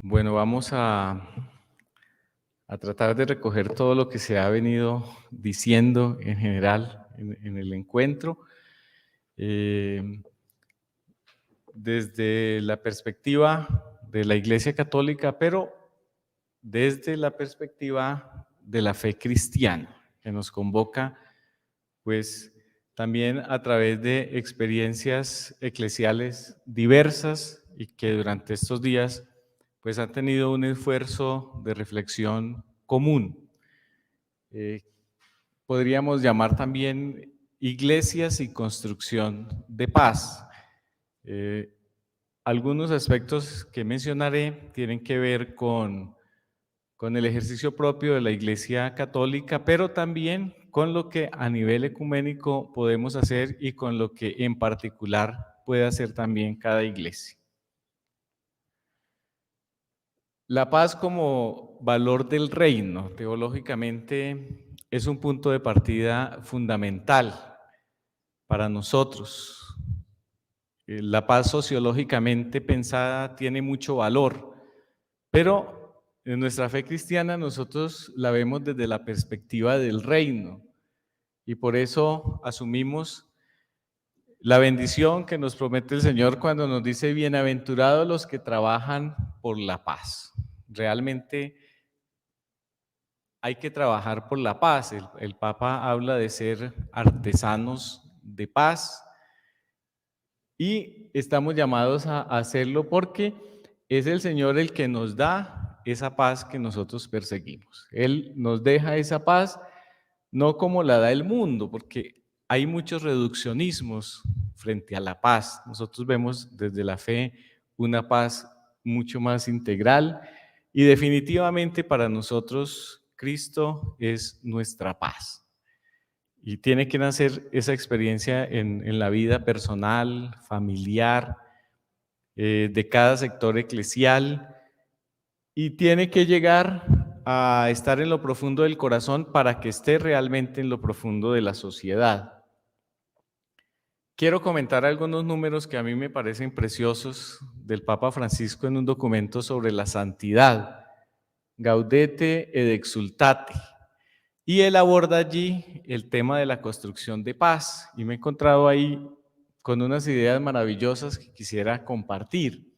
Bueno, vamos a tratar de recoger todo lo que se ha venido diciendo en general en el encuentro, eh, desde la perspectiva de la Iglesia Católica, pero desde la perspectiva de la fe cristiana, que nos convoca, pues, también a través de experiencias eclesiales diversas y que durante estos días pues han tenido un esfuerzo de reflexión común. Eh, Podríamos llamar también iglesias y construcción de paz. Eh, Algunos aspectos que mencionaré tienen que ver con el ejercicio propio de la Iglesia Católica, pero también con lo que a nivel ecuménico podemos hacer y con lo que en particular puede hacer también cada iglesia. La paz como valor del reino, teológicamente, es un punto de partida fundamental para nosotros. La paz sociológicamente pensada tiene mucho valor, pero en nuestra fe cristiana nosotros la vemos desde la perspectiva del reino y por eso asumimos la bendición que nos promete el Señor cuando nos dice bienaventurados los que trabajan por la paz. Realmente hay que trabajar por la paz. El Papa habla de ser artesanos de paz y estamos llamados a hacerlo porque es el Señor el que nos da esa paz que nosotros perseguimos. Él nos deja esa paz no como la da el mundo, porque hay muchos reduccionismos frente a la paz. Nosotros vemos desde la fe una paz mucho más integral y definitivamente para nosotros Cristo es nuestra paz. Y tiene que nacer esa experiencia en la vida personal, familiar, de cada sector eclesial, y tiene que llegar a estar en lo profundo del corazón para que esté realmente en lo profundo de la sociedad. Quiero comentar algunos números que a mí me parecen preciosos del Papa Francisco en un documento sobre la santidad, Gaudete et Exsultate. Y él aborda allí el tema de la construcción de paz y me he encontrado ahí con unas ideas maravillosas que quisiera compartir.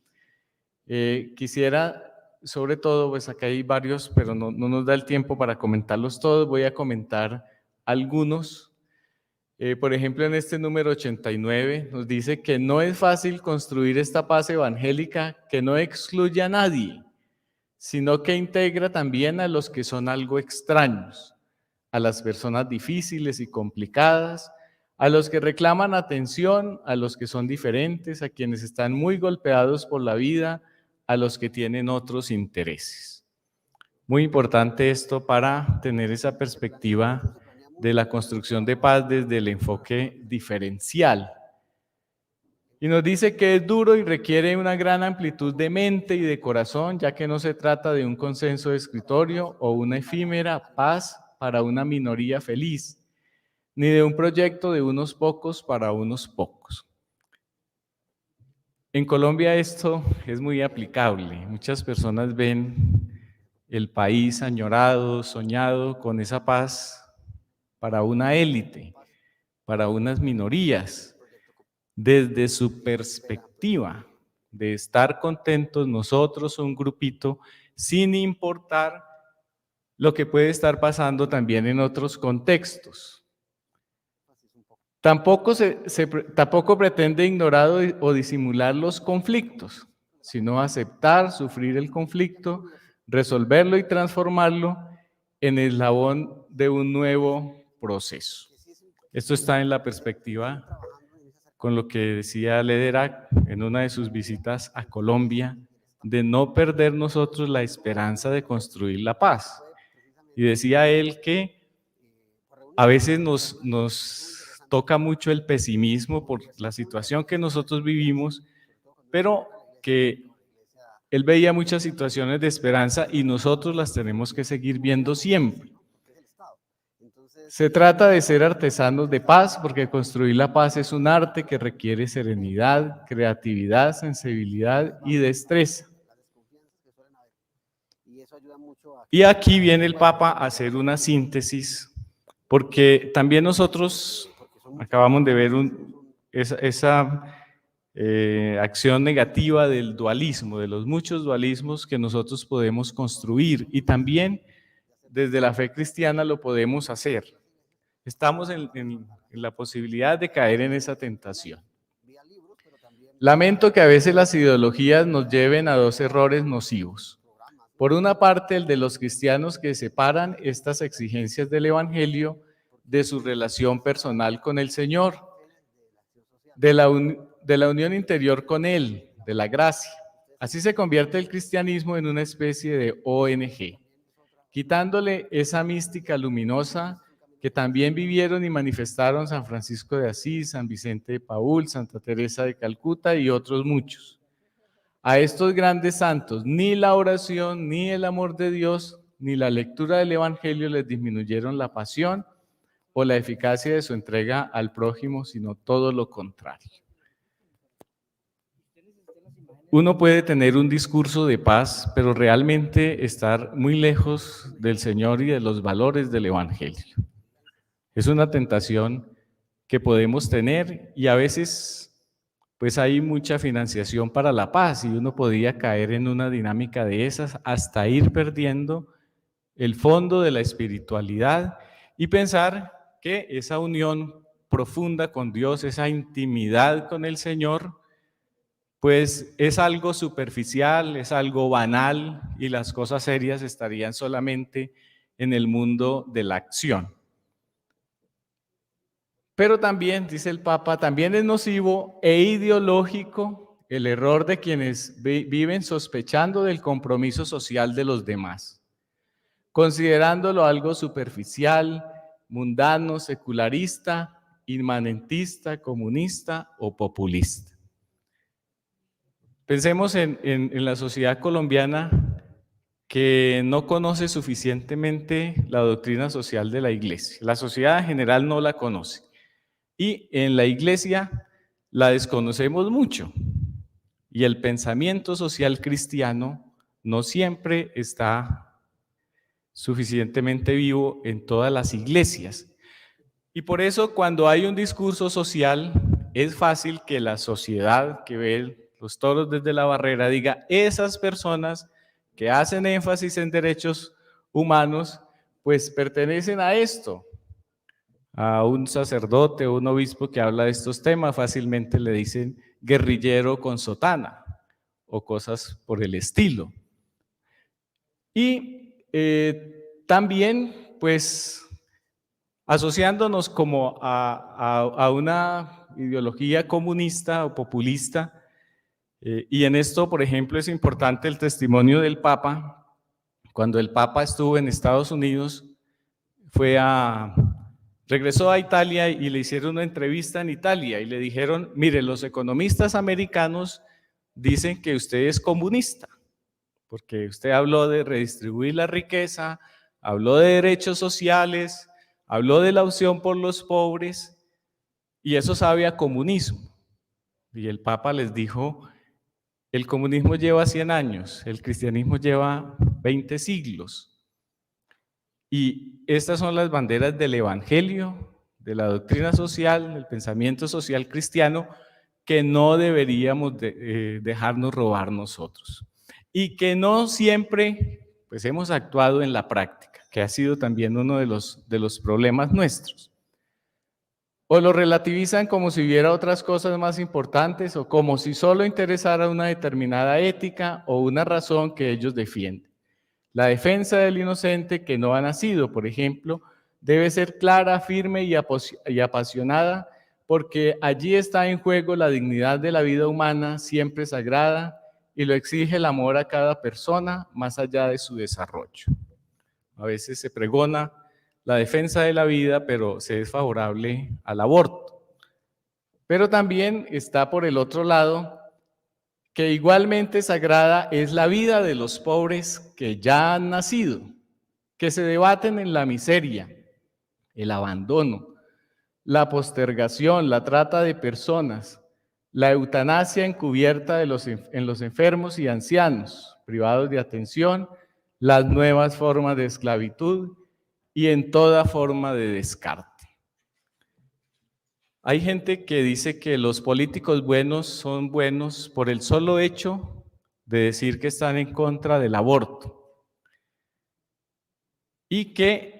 Quisiera, sobre todo, pues acá hay varios, pero no nos da el tiempo para comentarlos todos, voy a comentar algunos. Por ejemplo, en este número 89 nos dice que no es fácil construir esta paz evangélica que no excluye a nadie, sino que integra también a los que son algo extraños, a las personas difíciles y complicadas, a los que reclaman atención, a los que son diferentes, a quienes están muy golpeados por la vida, a los que tienen otros intereses. Muy importante esto para tener esa perspectiva de la construcción de paz desde el enfoque diferencial. Y nos dice que es duro y requiere una gran amplitud de mente y de corazón, ya que no se trata de un consenso de escritorio o una efímera paz para una minoría feliz, ni de un proyecto de unos pocos para unos pocos. En Colombia esto es muy aplicable. Muchas personas ven el país añorado, soñado con esa paz para una élite, para unas minorías, desde su perspectiva de estar contentos nosotros, un grupito, sin importar lo que puede estar pasando también en otros contextos. Tampoco pretende ignorar o disimular los conflictos, sino aceptar, sufrir el conflicto, resolverlo y transformarlo en el eslabón de un nuevo proceso. Esto está en la perspectiva con lo que decía Lederach en una de sus visitas a Colombia, de no perder nosotros la esperanza de construir la paz. Y decía él que a veces nos toca mucho el pesimismo por la situación que nosotros vivimos, pero que él veía muchas situaciones de esperanza y nosotros las tenemos que seguir viendo siempre. Se trata de ser artesanos de paz, porque construir la paz es un arte que requiere serenidad, creatividad, sensibilidad y destreza. Y aquí viene el Papa a hacer una síntesis, porque también nosotros acabamos de ver esa acción negativa del dualismo, de los muchos dualismos que nosotros podemos construir, y también desde la fe cristiana lo podemos hacer. Estamos en la posibilidad de caer en esa tentación. Lamento que a veces las ideologías nos lleven a dos errores nocivos. Por una parte, el de los cristianos que separan estas exigencias del Evangelio de su relación personal con el Señor, de la unión interior con Él, de la gracia. Así se convierte el cristianismo en una especie de ONG, quitándole esa mística luminosa que también vivieron y manifestaron San Francisco de Asís, San Vicente de Paúl, Santa Teresa de Calcuta y otros muchos. A estos grandes santos, ni la oración, ni el amor de Dios, ni la lectura del Evangelio les disminuyeron la pasión o la eficacia de su entrega al prójimo, sino todo lo contrario. Uno puede tener un discurso de paz, pero realmente estar muy lejos del Señor y de los valores del Evangelio. Es una tentación que podemos tener, y a veces pues hay mucha financiación para la paz y uno podría caer en una dinámica de esas hasta ir perdiendo el fondo de la espiritualidad y pensar que esa unión profunda con Dios, esa intimidad con el Señor, pues es algo superficial, es algo banal, y las cosas serias estarían solamente en el mundo de la acción. Pero también, dice el Papa, también es nocivo e ideológico el error de quienes viven sospechando del compromiso social de los demás, considerándolo algo superficial, mundano, secularista, inmanentista, comunista o populista. Pensemos en la sociedad colombiana, que no conoce suficientemente la doctrina social de la Iglesia. La sociedad en general no la conoce. Y en la Iglesia la desconocemos mucho. Y el pensamiento social cristiano no siempre está suficientemente vivo en todas las iglesias. Y por eso, cuando hay un discurso social, es fácil que la sociedad que ve los toros desde la barrera diga: esas personas que hacen énfasis en derechos humanos, pues pertenecen a esto. A un sacerdote o un obispo que habla de estos temas, fácilmente le dicen guerrillero con sotana o cosas por el estilo. Y también, pues, asociándonos como a una ideología comunista o populista, y en esto, por ejemplo, es importante el testimonio del Papa. Cuando el Papa estuvo en Estados Unidos, regresó a Italia y le hicieron una entrevista en Italia y le dijeron: mire, los economistas americanos dicen que usted es comunista, porque usted habló de redistribuir la riqueza, habló de derechos sociales, habló de la opción por los pobres, y eso sabe a comunismo. Y el Papa les dijo: el comunismo lleva 100 años, el cristianismo lleva 20 siglos. Y estas son las banderas del Evangelio, de la doctrina social, del pensamiento social cristiano, que no deberíamos dejarnos robar nosotros. Y que no siempre pues hemos actuado en la práctica, que ha sido también uno de los problemas nuestros. O lo relativizan como si hubiera otras cosas más importantes, o como si solo interesara una determinada ética o una razón que ellos defienden. La defensa del inocente que no ha nacido, por ejemplo, debe ser clara, firme y apasionada, porque allí está en juego la dignidad de la vida humana, siempre sagrada, y lo exige el amor a cada persona, más allá de su desarrollo. A veces se pregona la defensa de la vida, pero se es favorable al aborto. Pero también está por el otro lado que igualmente sagrada es la vida de los pobres que ya han nacido, que se debaten en la miseria, el abandono, la postergación, la trata de personas, la eutanasia encubierta en los enfermos y ancianos, privados de atención, las nuevas formas de esclavitud y en toda forma de descarte. Hay gente que dice que los políticos buenos son buenos por el solo hecho de decir que están en contra del aborto y que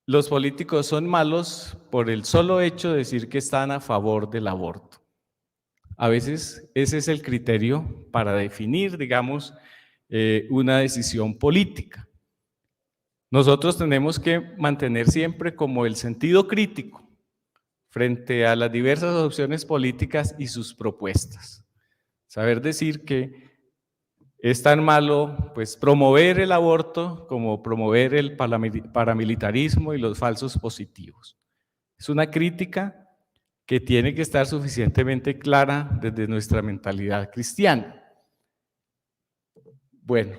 los políticos son malos por el solo hecho de decir que están a favor del aborto. A veces ese es el criterio para definir, digamos, una decisión política. Nosotros tenemos que mantener siempre como el sentido crítico frente a las diversas opciones políticas y sus propuestas. Saber decir que es tan malo pues promover el aborto como promover el paramilitarismo y los falsos positivos. Es una crítica que tiene que estar suficientemente clara desde nuestra mentalidad cristiana. Bueno,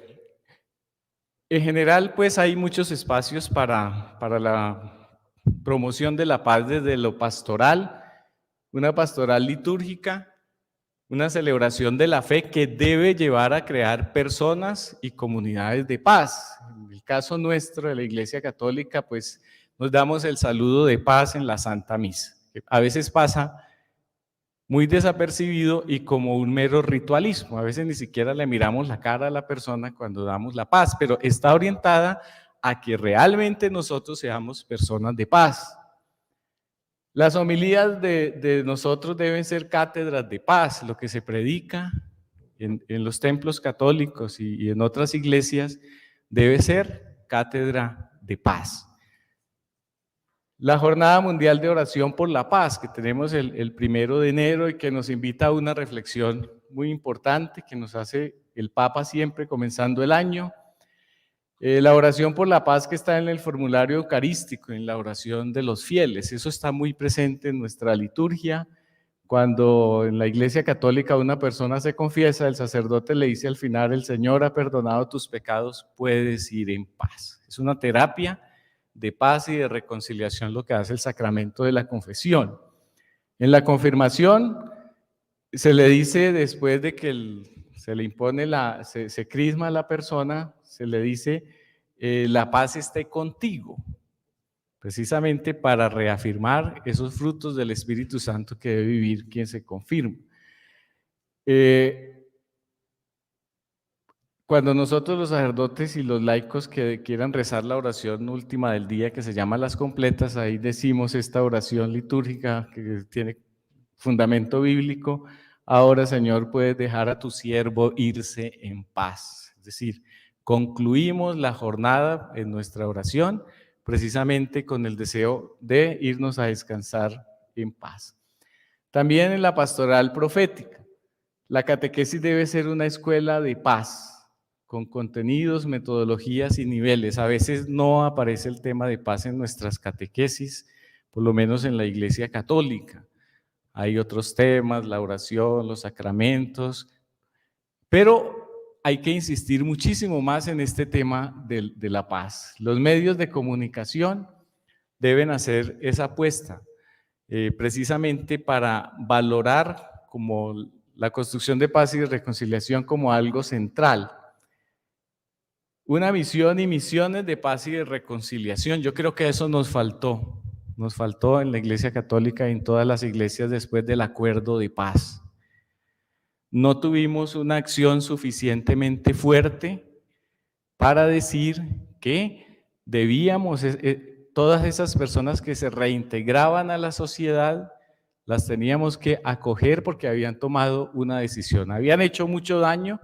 en general pues hay muchos espacios para la promoción de la paz desde lo pastoral, una pastoral litúrgica, una celebración de la fe que debe llevar a crear personas y comunidades de paz. En el caso nuestro de la Iglesia Católica, pues nos damos el saludo de paz en la Santa Misa, que a veces pasa muy desapercibido y como un mero ritualismo. A veces ni siquiera le miramos la cara a la persona cuando damos la paz, pero está orientada a que realmente nosotros seamos personas de paz. Las homilías de nosotros deben ser cátedras de paz. Lo que se predica en los templos católicos y en otras iglesias debe ser cátedra de paz. La Jornada Mundial de Oración por la Paz, que tenemos el 1 de enero y que nos invita a una reflexión muy importante que nos hace el Papa siempre comenzando el año. La oración por la paz que está en el formulario eucarístico, en la oración de los fieles, eso está muy presente en nuestra liturgia. Cuando en la Iglesia Católica una persona se confiesa, el sacerdote le dice al final: el Señor ha perdonado tus pecados, puedes ir en paz. Es una terapia de paz y de reconciliación lo que hace el sacramento de la confesión. En la confirmación se le dice, después de que se le impone se crisma a la persona, se le dice la paz esté contigo, precisamente para reafirmar esos frutos del Espíritu Santo que debe vivir quien se confirma. Cuando nosotros los sacerdotes y los laicos que quieran rezar la oración última del día, que se llama las completas, ahí decimos esta oración litúrgica que tiene fundamento bíblico: ahora, Señor, puedes dejar a tu siervo irse en paz. Es decir, concluimos la jornada en nuestra oración precisamente con el deseo de irnos a descansar en paz. También en la pastoral profética, la catequesis debe ser una escuela de paz, con contenidos, metodologías y niveles. A veces no aparece el tema de paz en nuestras catequesis, por lo menos en la Iglesia Católica. Hay otros temas, la oración, los sacramentos, pero hay que insistir muchísimo más en este tema de la paz. Los medios de comunicación deben hacer esa apuesta, precisamente para valorar como la construcción de paz y reconciliación como algo central. Una visión y misiones de paz y de reconciliación. Yo creo que eso nos faltó en la Iglesia Católica y en todas las iglesias después del acuerdo de paz. No tuvimos una acción suficientemente fuerte para decir que debíamos, todas esas personas que se reintegraban a la sociedad, las teníamos que acoger porque habían tomado una decisión. Habían hecho mucho daño,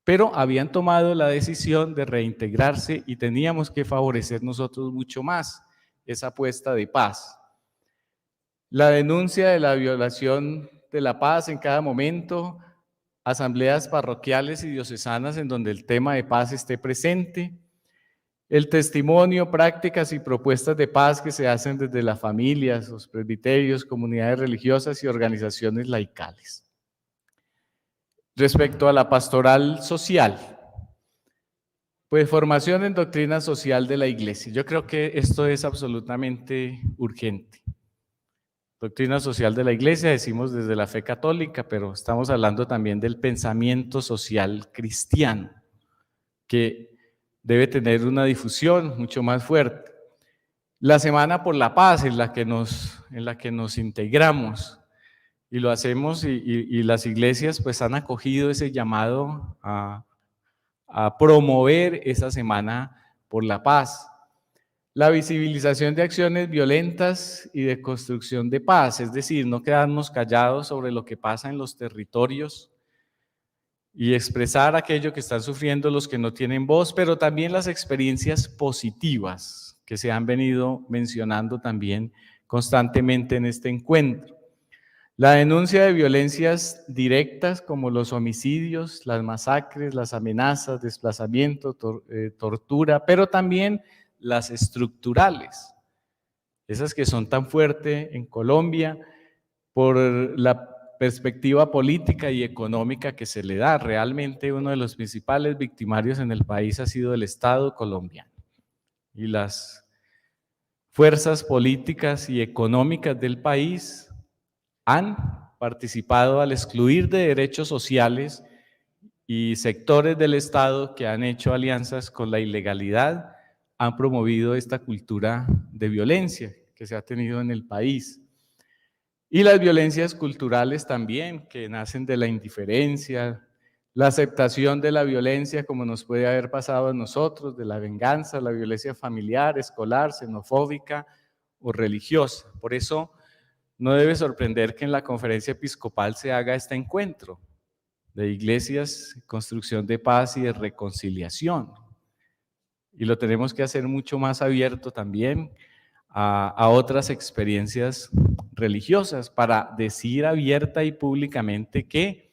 pero habían tomado la decisión de reintegrarse y teníamos que favorecer nosotros mucho más esa apuesta de paz. La denuncia de la violación de la paz en cada momento, asambleas parroquiales y diocesanas en donde el tema de paz esté presente, el testimonio, prácticas y propuestas de paz que se hacen desde las familias, los presbiterios, comunidades religiosas y organizaciones laicales. Respecto a la pastoral social, pues formación en doctrina social de la Iglesia. Yo creo que esto es absolutamente urgente. Doctrina social de la Iglesia, decimos desde la fe católica, pero estamos hablando también del pensamiento social cristiano. que debe tener una difusión mucho más fuerte. La Semana por la Paz, en la que nos integramos, y lo hacemos, y las iglesias pues han acogido ese llamado a promover esa Semana por la Paz. La visibilización de acciones violentas y de construcción de paz, es decir, no quedarnos callados sobre lo que pasa en los territorios y expresar aquello que están sufriendo los que no tienen voz, pero también las experiencias positivas que se han venido mencionando también constantemente en este encuentro. La denuncia de violencias directas como los homicidios, las masacres, las amenazas, desplazamiento, tortura, pero también las estructurales, esas que son tan fuertes en Colombia por la perspectiva política y económica que se le da. Realmente uno de los principales victimarios en el país ha sido el Estado colombiano y las fuerzas políticas y económicas del país han participado al excluir de derechos sociales y sectores del Estado que han hecho alianzas con la ilegalidad, han promovido esta cultura de violencia que se ha tenido en el país. Y las violencias culturales también, que nacen de la indiferencia, la aceptación de la violencia como nos puede haber pasado a nosotros, de la venganza, la violencia familiar, escolar, xenofóbica o religiosa. Por eso no debe sorprender que en la conferencia episcopal se haga este encuentro de iglesias, construcción de paz y de reconciliación. Y lo tenemos que hacer mucho más abierto también a otras experiencias religiosas para decir abierta y públicamente que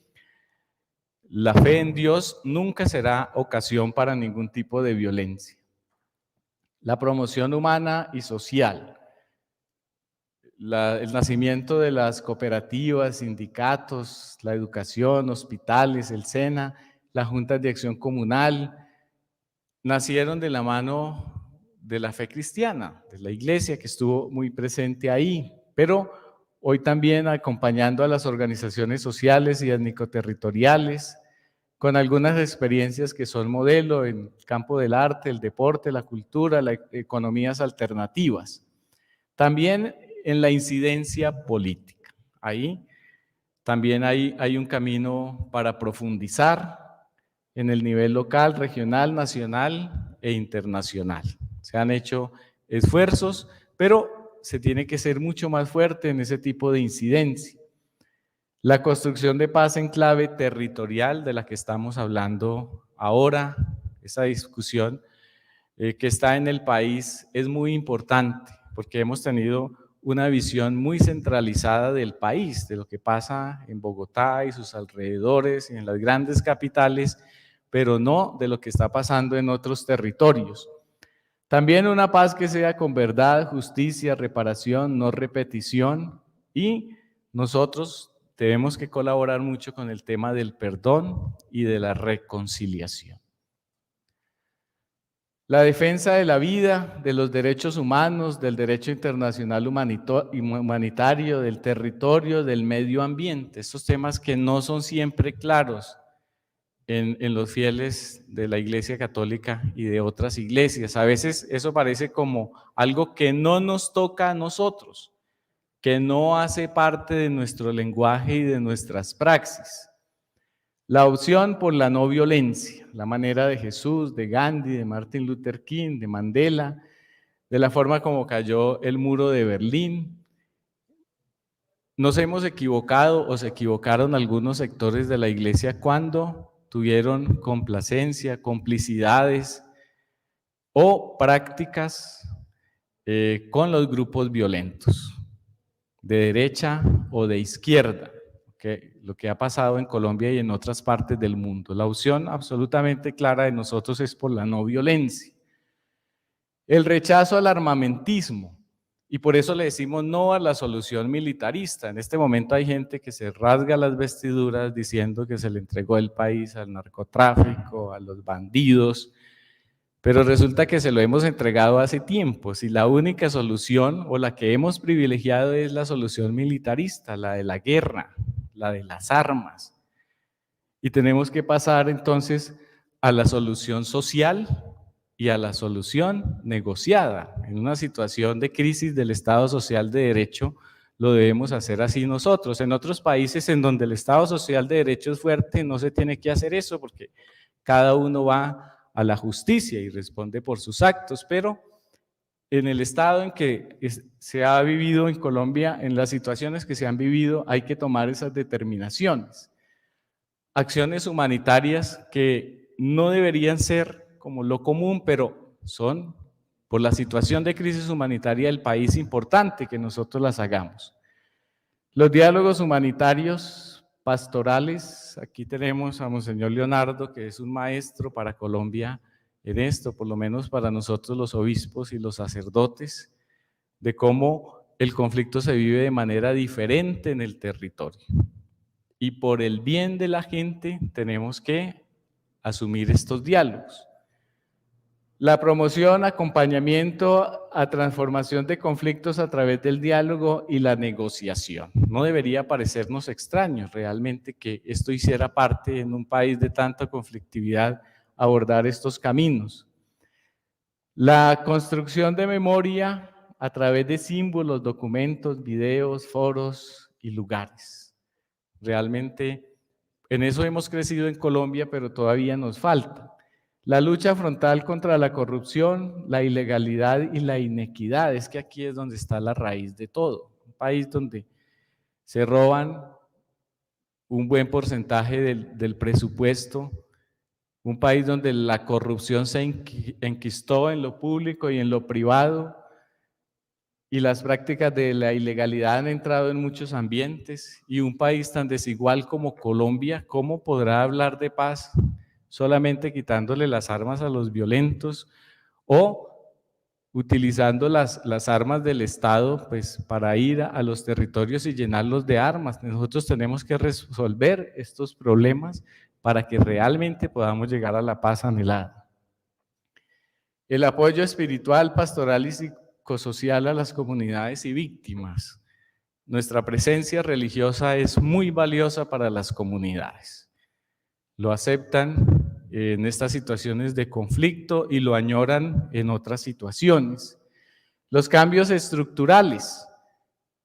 la fe en Dios nunca será ocasión para ningún tipo de violencia. La promoción humana y social. El nacimiento de las cooperativas, sindicatos, la educación, hospitales, el SENA, las juntas de acción comunal, nacieron de la mano de la fe cristiana, de la iglesia que estuvo muy presente ahí, pero hoy también acompañando a las organizaciones sociales y étnico-territoriales, con algunas experiencias que son modelo en el campo del arte, el deporte, la cultura, las economías alternativas. También en la incidencia política. Ahí también hay un camino para profundizar en el nivel local, regional, nacional e internacional. Se han hecho esfuerzos, pero se tiene que ser mucho más fuerte en ese tipo de incidencia. La construcción de paz en clave territorial de la que estamos hablando ahora, esa discusión que está en el país es muy importante porque hemos tenido una visión muy centralizada del país, de lo que pasa en Bogotá y sus alrededores y en las grandes capitales, pero no de lo que está pasando en otros territorios. También una paz que sea con verdad, justicia, reparación, no repetición, y nosotros tenemos que colaborar mucho con el tema del perdón y de la reconciliación. La defensa de la vida, de los derechos humanos, del derecho internacional humanitario, del territorio, del medio ambiente, estos temas que no son siempre claros en los fieles de la Iglesia Católica y de otras iglesias. A veces eso parece como algo que no nos toca a nosotros, que no hace parte de nuestro lenguaje y de nuestras praxis. La opción por la no violencia, la manera de Jesús, de Gandhi, de Martin Luther King, de Mandela, de la forma como cayó el muro de Berlín. Nos hemos equivocado o se equivocaron algunos sectores de la iglesia cuando tuvieron complacencia, complicidades o prácticas con los grupos violentos, de derecha o de izquierda. Lo que ha pasado en Colombia y en otras partes del mundo. La opción absolutamente clara de nosotros es por la no violencia. El rechazo al armamentismo, y por eso le decimos no a la solución militarista. En este momento hay gente que se rasga las vestiduras diciendo que se le entregó el país al narcotráfico, a los bandidos, pero resulta que se lo hemos entregado hace tiempo. Si la única solución o la que hemos privilegiado es la solución militarista, la de la guerra, la de las armas. Y tenemos que pasar entonces a la solución social y a la solución negociada. En una situación de crisis del Estado Social de Derecho, lo debemos hacer así nosotros. En otros países en donde el Estado Social de Derecho es fuerte, no se tiene que hacer eso porque cada uno va a la justicia y responde por sus actos, pero en el estado en que se ha vivido en Colombia, en las situaciones que se han vivido, hay que tomar esas determinaciones. Acciones humanitarias que no deberían ser como lo común, pero son, por la situación de crisis humanitaria del país, importante que nosotros las hagamos. Los diálogos humanitarios pastorales, aquí tenemos a Monseñor Leonardo, que es un maestro para Colombia en esto, por lo menos para nosotros los obispos y los sacerdotes, de cómo el conflicto se vive de manera diferente en el territorio. Y por el bien de la gente tenemos que asumir estos diálogos. La promoción, acompañamiento a transformación de conflictos a través del diálogo y la negociación. No debería parecernos extraño realmente que esto hiciera parte en un país de tanta conflictividad, abordar estos caminos. La construcción de memoria a través de símbolos, documentos, videos, foros y lugares. Realmente en eso hemos crecido en Colombia, pero todavía nos falta. La lucha frontal contra la corrupción, la ilegalidad y la inequidad, es que aquí es donde está la raíz de todo. Un país donde se roban un buen porcentaje del presupuesto, un país donde la corrupción se enquistó en lo público y en lo privado, y las prácticas de la ilegalidad han entrado en muchos ambientes, y un país tan desigual como Colombia, ¿cómo podrá hablar de paz solamente quitándole las armas a los violentos o utilizando las armas del Estado pues, para ir a los territorios y llenarlos de armas? Nosotros tenemos que resolver estos problemas para que realmente podamos llegar a la paz anhelada. El apoyo espiritual, pastoral y psicosocial a las comunidades y víctimas. Nuestra presencia religiosa es muy valiosa para las comunidades. Lo aceptan en estas situaciones de conflicto y lo añoran en otras situaciones. Los cambios estructurales,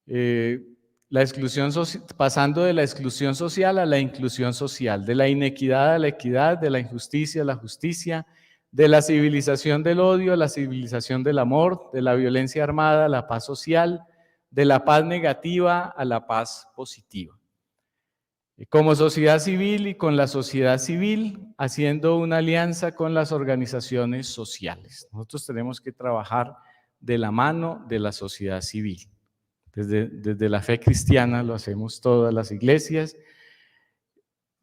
la exclusión pasando de la exclusión social a la inclusión social, de la inequidad a la equidad, de la injusticia a la justicia, de la civilización del odio a la civilización del amor, de la violencia armada a la paz social, de la paz negativa a la paz positiva. Como sociedad civil y con la sociedad civil, haciendo una alianza con las organizaciones sociales. Nosotros tenemos que trabajar de la mano de la sociedad civil. Desde la fe cristiana lo hacemos todas las iglesias.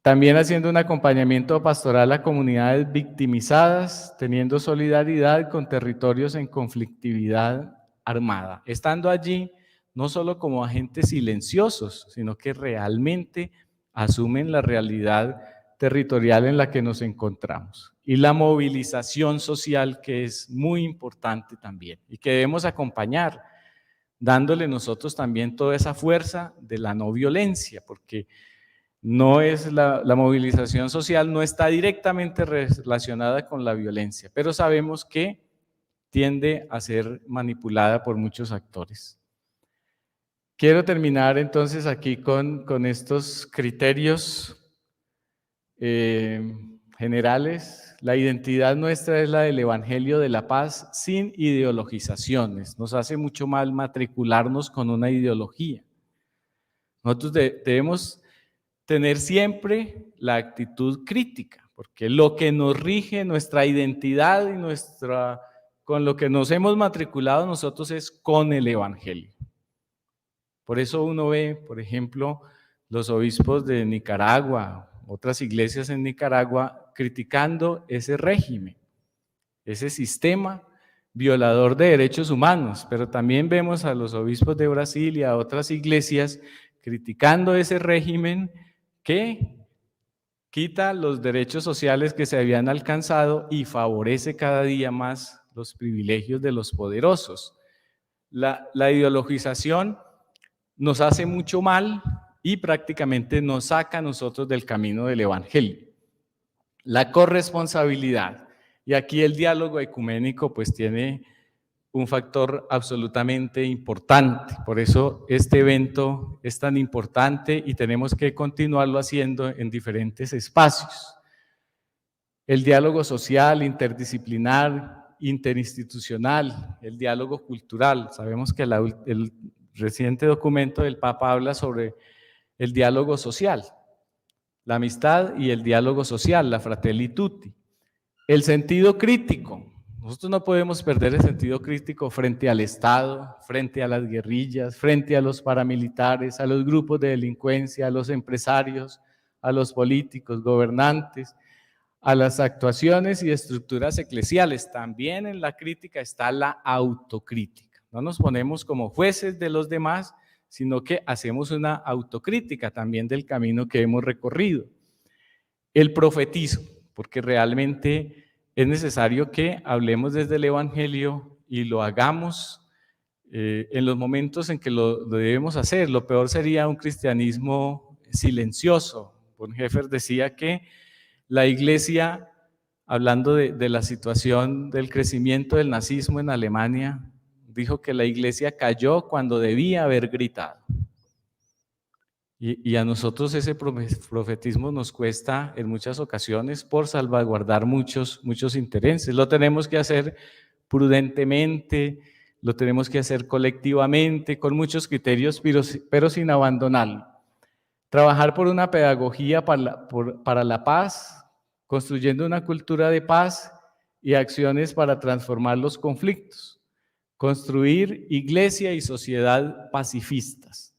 También haciendo un acompañamiento pastoral a comunidades victimizadas, teniendo solidaridad con territorios en conflictividad armada. Estando allí, no solo como agentes silenciosos, sino que realmente asumen la realidad territorial en la que nos encontramos. Y la movilización social, que es muy importante también, y que debemos acompañar, dándole nosotros también toda esa fuerza de la no violencia, porque no es la movilización social no está directamente relacionada con la violencia, pero sabemos que tiende a ser manipulada por muchos actores. Quiero terminar entonces aquí con estos criterios generales. La identidad nuestra es la del Evangelio de la Paz sin ideologizaciones. Nos hace mucho mal matricularnos con una ideología. Nosotros debemos tener siempre la actitud crítica, porque lo que nos rige, nuestra identidad y con lo que nos hemos matriculado nosotros es con el Evangelio. Por eso uno ve, por ejemplo, los obispos de Nicaragua, otras iglesias en Nicaragua, criticando ese régimen, ese sistema violador de derechos humanos, pero también vemos a los obispos de Brasil y a otras iglesias criticando ese régimen que quita los derechos sociales que se habían alcanzado y favorece cada día más los privilegios de los poderosos. La ideologización nos hace mucho mal y prácticamente nos saca a nosotros del camino del Evangelio. La corresponsabilidad. Y aquí el diálogo ecuménico pues tiene un factor absolutamente importante. Por eso este evento es tan importante y tenemos que continuarlo haciendo en diferentes espacios. El diálogo social, interdisciplinar, interinstitucional, el diálogo cultural. Sabemos que el reciente documento del Papa habla sobre el diálogo social, la amistad y el diálogo social, la fratelli tutti. El sentido crítico. Nosotros no podemos perder el sentido crítico frente al Estado, frente a las guerrillas, frente a los paramilitares, a los grupos de delincuencia, a los empresarios, a los políticos, gobernantes, a las actuaciones y estructuras eclesiales. También en la crítica está la autocrítica. No nos ponemos como jueces de los demás, sino que hacemos una autocrítica también del camino que hemos recorrido. El profetismo, porque realmente es necesario que hablemos desde el Evangelio y lo hagamos en los momentos en que lo debemos hacer. Lo peor sería un cristianismo silencioso. Bonhoeffer decía que la Iglesia, hablando de la situación del crecimiento del nazismo en Alemania, dijo que la Iglesia cayó cuando debía haber gritado. Y a nosotros ese profetismo nos cuesta en muchas ocasiones por salvaguardar muchos intereses. Lo tenemos que hacer prudentemente, lo tenemos que hacer colectivamente, con muchos criterios, pero sin abandonarlo. Trabajar por una pedagogía para la paz, construyendo una cultura de paz y acciones para transformar los conflictos. Construir iglesia y sociedad pacifistas.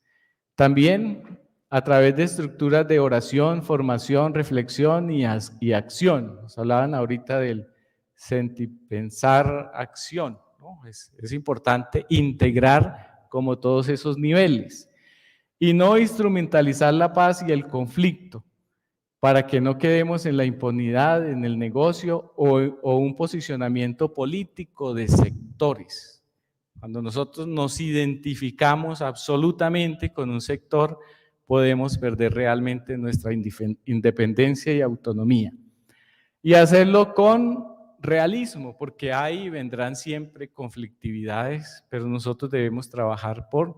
También a través de estructuras de oración, formación, reflexión y acción. Nos hablaban ahorita del sentipensar acción, ¿no? Es importante integrar como todos esos niveles y no instrumentalizar la paz y el conflicto para que no quedemos en la impunidad, en el negocio o un posicionamiento político de sectores. Cuando nosotros nos identificamos absolutamente con un sector, podemos perder realmente nuestra independencia y autonomía. Y hacerlo con realismo, porque ahí vendrán siempre conflictividades, pero nosotros debemos trabajar por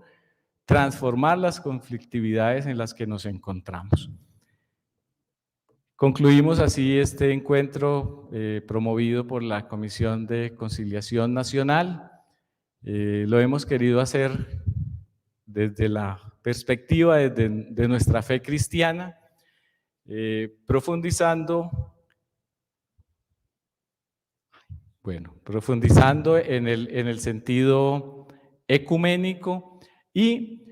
transformar las conflictividades en las que nos encontramos. Concluimos así este encuentro promovido por la Comisión de Conciliación Nacional. Lo hemos querido hacer desde la perspectiva de nuestra fe cristiana, profundizando en el sentido ecuménico y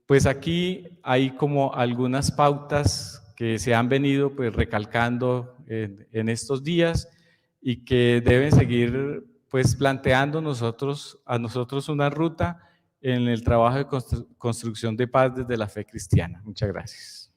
pues aquí hay como algunas pautas que se han venido pues recalcando en estos días y que deben seguir pues planteando a nosotros una ruta en el trabajo de construcción de paz desde la fe cristiana. Muchas gracias.